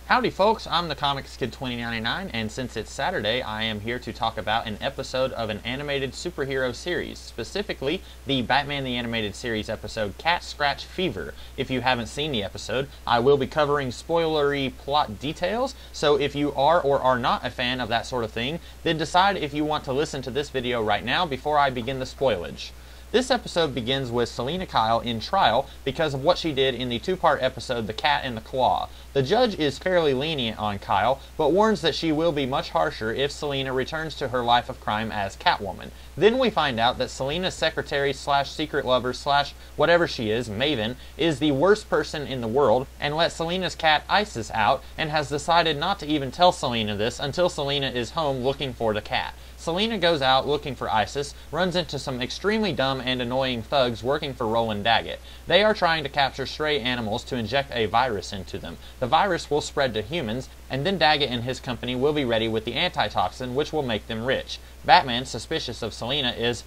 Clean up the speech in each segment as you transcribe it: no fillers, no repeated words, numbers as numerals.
Howdy folks, I'm the Comics Kid 2099, and since it's Saturday, I am here to talk about an episode of an animated superhero series, specifically the Batman the Animated Series episode Cat Scratch Fever. If you haven't seen the episode, I will be covering spoilery plot details, so if you are or are not a fan of that sort of thing, then decide if you want to listen to this video right now before I begin the spoilage. This episode begins with Selina Kyle in trial because of what she did in the two-part episode The Cat and the Claw. The judge is fairly lenient on Kyle, but warns that she will be much harsher if Selina returns to her life of crime as Catwoman. Then we find out that Selina's secretary slash secret lover slash whatever she is, Maven, is the worst person in the world and let Selina's cat Isis out and has decided not to even tell Selina this until Selina is home looking for the cat. Selina goes out looking for Isis, runs into some extremely dumb and annoying thugs working for Roland Daggett. They are trying to capture stray animals to inject a virus into them. The virus will spread to humans, and then Daggett and his company will be ready with the antitoxin, which will make them rich. Batman, suspicious of Selina, is,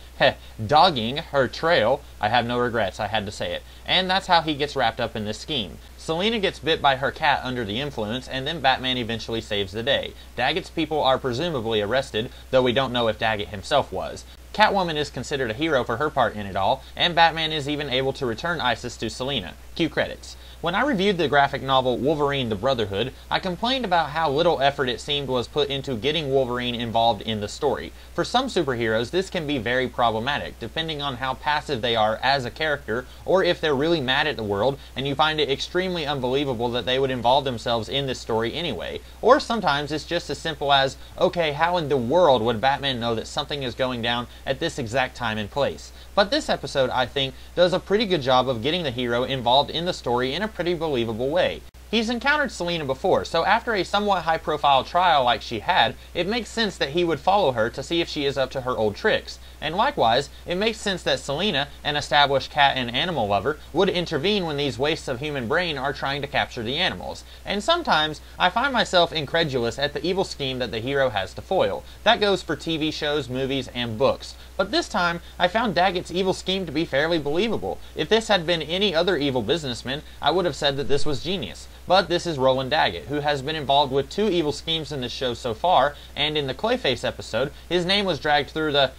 dogging her trail. I have no regrets, I had to say it. And that's how he gets wrapped up in this scheme. Selina gets bit by her cat under the influence, and then Batman eventually saves the day. Daggett's people are presumably arrested, though we don't know if Daggett himself was. Catwoman is considered a hero for her part in it all, and Batman is even able to return Isis to Selina. Cue credits. When I reviewed the graphic novel Wolverine the Brotherhood, I complained about how little effort it seemed was put into getting Wolverine involved in the story. For some superheroes, this can be very problematic, depending on how passive they are as a character, or if they're really mad at the world, and you find it extremely unbelievable that they would involve themselves in this story anyway. Or sometimes it's just as simple as, okay, how in the world would Batman know that something is going down at this exact time and place? But this episode, I think, does a pretty good job of getting the hero involved in the story in a pretty believable way. He's encountered Selina before, so after a somewhat high-profile trial like she had, it makes sense that he would follow her to see if she is up to her old tricks. And likewise, it makes sense that Selina, an established cat and animal lover, would intervene when these wastes of human brain are trying to capture the animals. And sometimes, I find myself incredulous at the evil scheme that the hero has to foil. That goes for TV shows, movies, and books. But this time, I found Daggett's evil scheme to be fairly believable. If this had been any other evil businessman, I would have said that this was genius. But this is Roland Daggett, who has been involved with two evil schemes in this show so far, and in the Clayface episode, his name was dragged through the,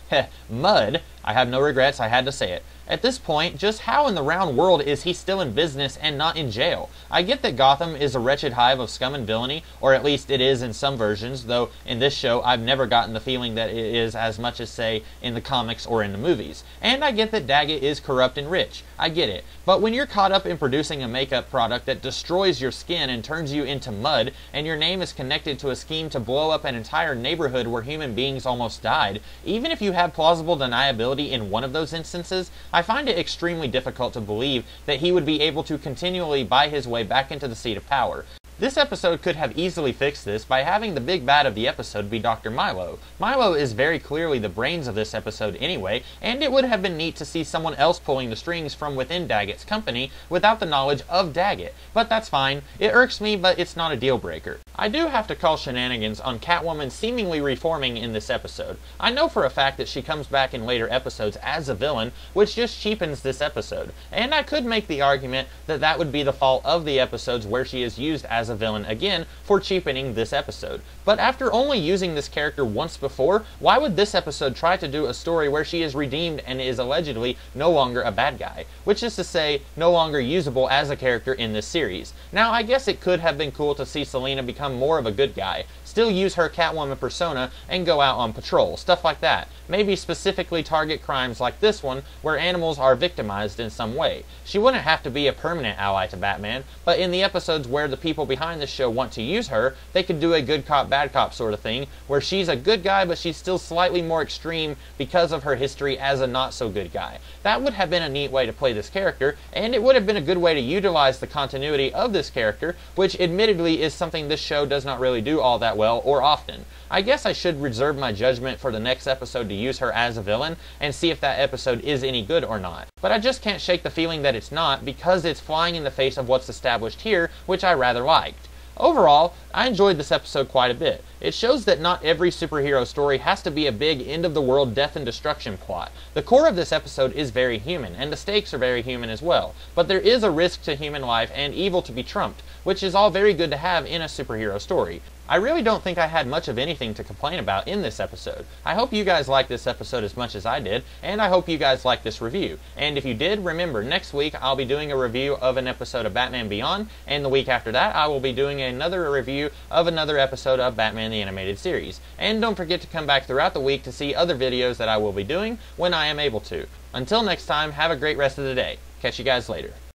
mud. I have no regrets, I had to say it. At this point, just how in the round world is he still in business and not in jail? I get that Gotham is a wretched hive of scum and villainy, or at least it is in some versions, though in this show I've never gotten the feeling that it is as much as, say, in the comics or in the movies. And I get that Daggett is corrupt and rich. I get it. But when you're caught up in producing a makeup product that destroys your skin and turns you into mud, and your name is connected to a scheme to blow up an entire neighborhood where human beings almost died, even if you have plausible deniability in one of those instances, I find it extremely difficult to believe that he would be able to continually buy his way back into the seat of power. This episode could have easily fixed this by having the big bad of the episode be Dr. Milo. Milo is very clearly the brains of this episode anyway, and it would have been neat to see someone else pulling the strings from within Daggett's company without the knowledge of Daggett. But that's fine. It irks me, but it's not a deal breaker. I do have to call shenanigans on Catwoman seemingly reforming in this episode. I know for a fact that she comes back in later episodes as a villain, which just cheapens this episode. And I could make the argument that that would be the fault of the episodes where she is used as a villain again for cheapening this episode. But after only using this character once before, why would this episode try to do a story where she is redeemed and is allegedly no longer a bad guy? Which is to say, no longer usable as a character in this series. Now, I guess it could have been cool to see Selina become more of a good guy, still use her Catwoman persona and go out on patrol, stuff like that. Maybe specifically target crimes like this one, where animals are victimized in some way. She wouldn't have to be a permanent ally to Batman, but in the episodes where the people behind the show want to use her, they could do a good cop, bad cop sort of thing, where she's a good guy, but she's still slightly more extreme because of her history as a not-so-good guy. That would have been a neat way to play this character, and it would have been a good way to utilize the continuity of this character, which admittedly is something this show does not really do all that well or often. I guess I should reserve my judgment for the next episode to use her as a villain and see if that episode is any good or not. But I just can't shake the feeling that it's not, because it's flying in the face of what's established here, which I rather liked. Overall, I enjoyed this episode quite a bit. It shows that not every superhero story has to be a big end-of-the-world death and destruction plot. The core of this episode is very human, and the stakes are very human as well. But there is a risk to human life and evil to be trumped, which is all very good to have in a superhero story. I really don't think I had much of anything to complain about in this episode. I hope you guys liked this episode as much as I did, and I hope you guys liked this review. And if you did, remember, next week I'll be doing a review of an episode of Batman Beyond, and the week after that I will be doing another review of another episode of Batman the Animated Series. And don't forget to come back throughout the week to see other videos that I will be doing when I am able to. Until next time, have a great rest of the day. Catch you guys later.